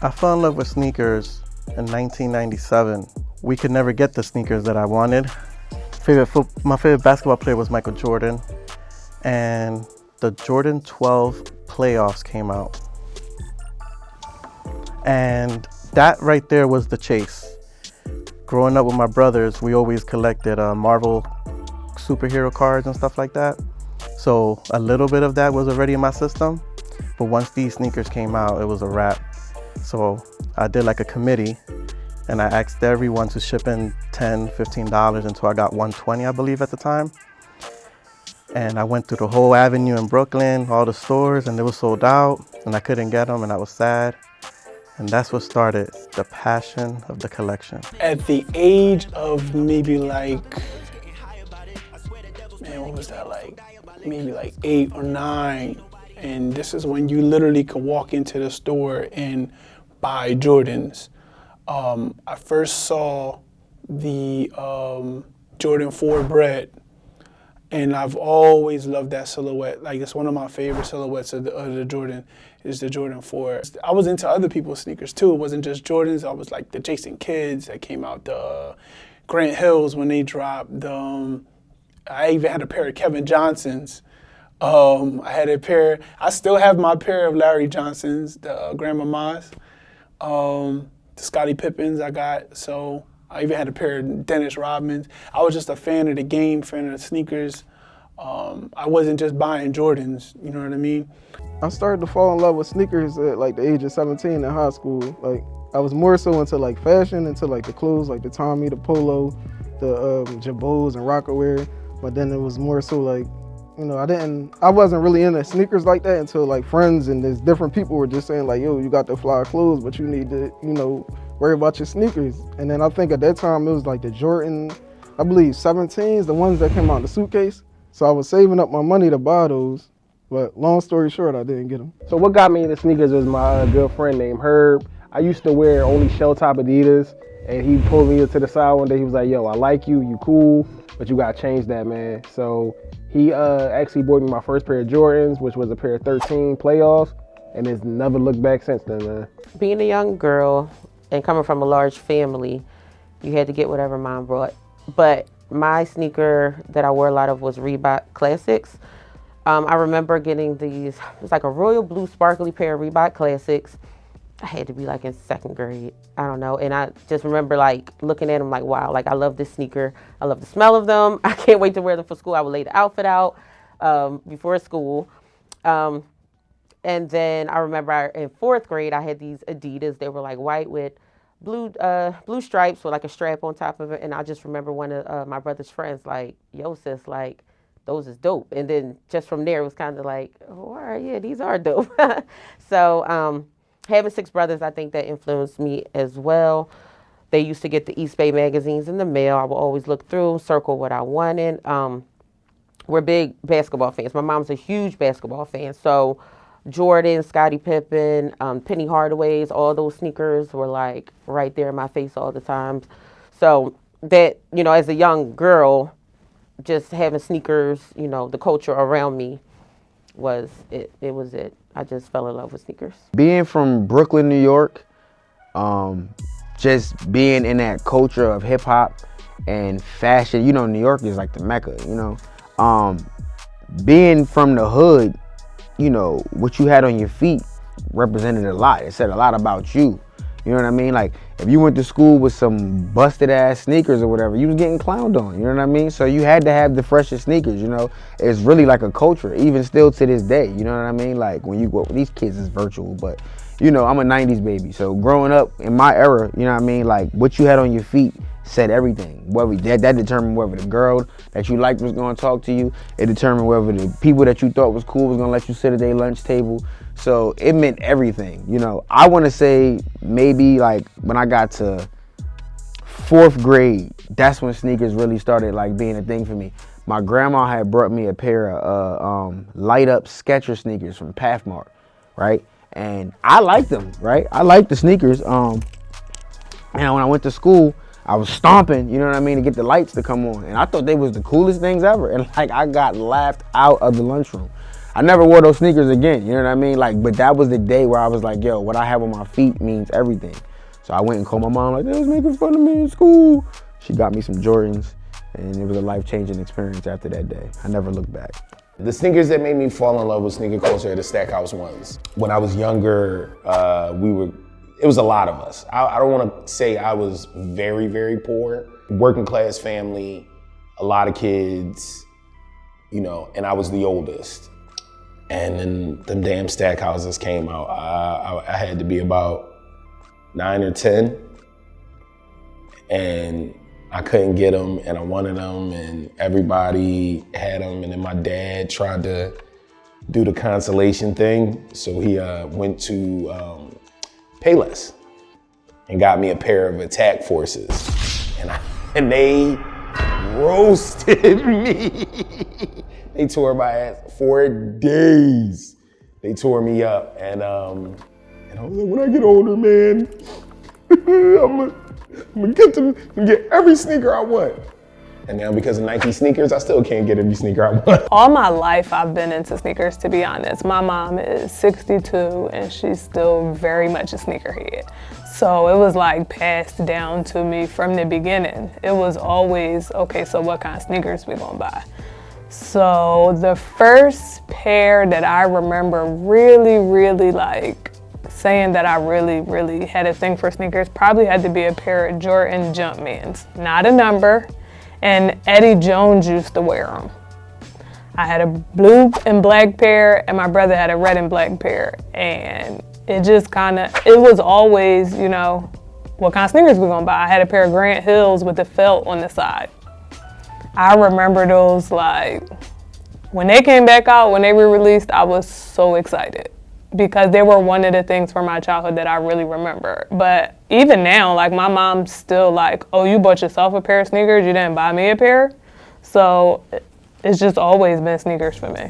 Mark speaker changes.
Speaker 1: I fell in love with sneakers in 1997. We could never get the sneakers that I wanted. My favorite basketball player was Michael Jordan, and the Jordan 12 playoffs came out. And that right there was the chase. Growing up with my brothers, we always collected Marvel superhero cards and stuff like that. So a little bit of that was already in my system, but once these sneakers came out, it was a wrap. So I did like a committee, and I asked everyone to ship in $10, $15 until I got $120, I believe at the time. And I went through the whole avenue in Brooklyn, all the stores, and they were sold out, and I couldn't get them, and I was sad. And that's what started the passion of the collection.
Speaker 2: At the age of maybe like, man, what was that like? Maybe like 8 or 9. And this is when you literally could walk into the store and buy Jordans. I first saw the Jordan 4 Bred, and I've always loved that silhouette. Like, it's one of my favorite silhouettes of the Jordan, is the Jordan 4. I was into other people's sneakers too. It wasn't just Jordans. I was like the Jason Kidds that came out, the Grant Hills when they dropped. I even had a pair of Kevin Johnsons. I had a pair, I still have my pair of Larry Johnsons, the Grandmama's, the Scottie Pippens I got. So I even had a pair of Dennis Rodmans. I was just a fan of the game, fan of the sneakers. I wasn't just buying Jordans, you know what I mean?
Speaker 3: I started to fall in love with sneakers at like the age of 17 in high school. Like, I was more so into like fashion, into like the clothes, like the Tommy, the Polo, the Jabos and Rockaware. But then it was more so like, you know, I wasn't really into sneakers like that until like friends and there's different people were just saying like, yo, you got the fly clothes, but you need to, you know, worry about your sneakers. And then I think at that time it was like the Jordan, I believe 17s, the ones that came out in the suitcase. So I was saving up my money to buy those. But long story short, I didn't get them.
Speaker 4: So what got me into sneakers was my good friend named Herb. I used to wear only shell top Adidas, and he pulled me to the side one day. He was like, yo, I like you, you cool, but you gotta change that, man. So he actually bought me my first pair of Jordans, which was a pair of 13 playoffs, and it's never looked back since then, man.
Speaker 5: Being a young girl and coming from a large family, you had to get whatever mom brought. But my sneaker that I wore a lot of was Reebok Classics. I remember getting these, it was like a royal blue sparkly pair of Reebok Classics. I had to be like in 2nd grade, I don't know. And I just remember like looking at them like, wow, like I love this sneaker. I love the smell of them. I can't wait to wear them for school. I would lay the outfit out before school. And then I remember in 4th grade, I had these Adidas. They were like white with blue stripes with like a strap on top of it. And I just remember one of my brother's friends like, yo sis, like, those is dope. And then just from there, it was kind of like, oh, all right, yeah, these are dope. So having 6 brothers, I think that influenced me as well. They used to get the East Bay magazines in the mail. I would always look through, circle what I wanted. We're big basketball fans. My mom's a huge basketball fan. So Jordan, Scottie Pippen, Penny Hardaways, all those sneakers were like right there in my face all the time. So that, you know, as a young girl, just having sneakers, you know, the culture around me was it. It was it. I just fell in love with sneakers.
Speaker 6: Being from Brooklyn, New York, just being in that culture of hip hop and fashion, you know, New York is like the Mecca, you know. Being from the hood, you know, what you had on your feet represented a lot. It said a lot about you. You know what I mean? Like, if you went to school with some busted ass sneakers or whatever, you was getting clowned on, you know what I mean? So you had to have the freshest sneakers, you know? It's really like a culture, even still to this day, you know what I mean? Like, when you go, these kids is virtual, but, you know, I'm a 90s baby. So growing up in my era, you know what I mean? Like, what you had on your feet said everything. Whether that determined whether the girl that you liked was going to talk to you. It determined whether the people that you thought was cool was going to let you sit at their lunch table. So it meant everything, you know. I want to say maybe like when I got to 4th grade, that's when sneakers really started like being a thing for me. My grandma had brought me a pair of light up Skechers sneakers from Pathmark, right? And I liked them, right? I liked the sneakers. And when I went to school, I was stomping, you know what I mean, to get the lights to come on. And I thought they was the coolest things ever. And like, I got laughed out of the lunchroom. I never wore those sneakers again, you know what I mean? Like, but that was the day where I was like, yo, what I have on my feet means everything. So I went and called my mom like, they was making fun of me in school. She got me some Jordans, and it was a life-changing experience after that day. I never looked back.
Speaker 7: The sneakers that made me fall in love with sneaker culture are the Stackhouse ones. When I was younger, it was a lot of us. I don't want to say I was very, very poor. Working class family, a lot of kids, you know, and I was the oldest. And then them damn Stackhouses came out. I had to be about 9 or 10, and I couldn't get them, and I wanted them, and everybody had them, and then my dad tried to do the consolation thing, so he went to Payless and got me a pair of Attack Forces, and they roasted me. They tore my ass for days. They tore me up, and I was like, when I get older, man, I'm gonna get every sneaker I want. And now because of Nike sneakers, I still can't get every sneaker I want.
Speaker 8: All my life I've been into sneakers, to be honest. My mom is 62 and she's still very much a sneakerhead. So it was like passed down to me from the beginning. It was always, okay, so what kind of sneakers we gonna buy? So the first pair that I remember really like saying that I really had a thing for sneakers probably had to be a pair of Jordan Jumpmans, not a number, and Eddie Jones used to wear them. I had a blue and black pair, and my brother had a red and black pair, and it just it was always, you know, what kind of sneakers we gonna buy? I had a pair of Grant Hills with the felt on the side. I remember those, like, when they came back out, when they were released, I was so excited because they were one of the things from my childhood that I really remember. But even now, like, my mom's still like, oh, you bought yourself a pair of sneakers, you didn't buy me a pair? So it's just always been sneakers for me.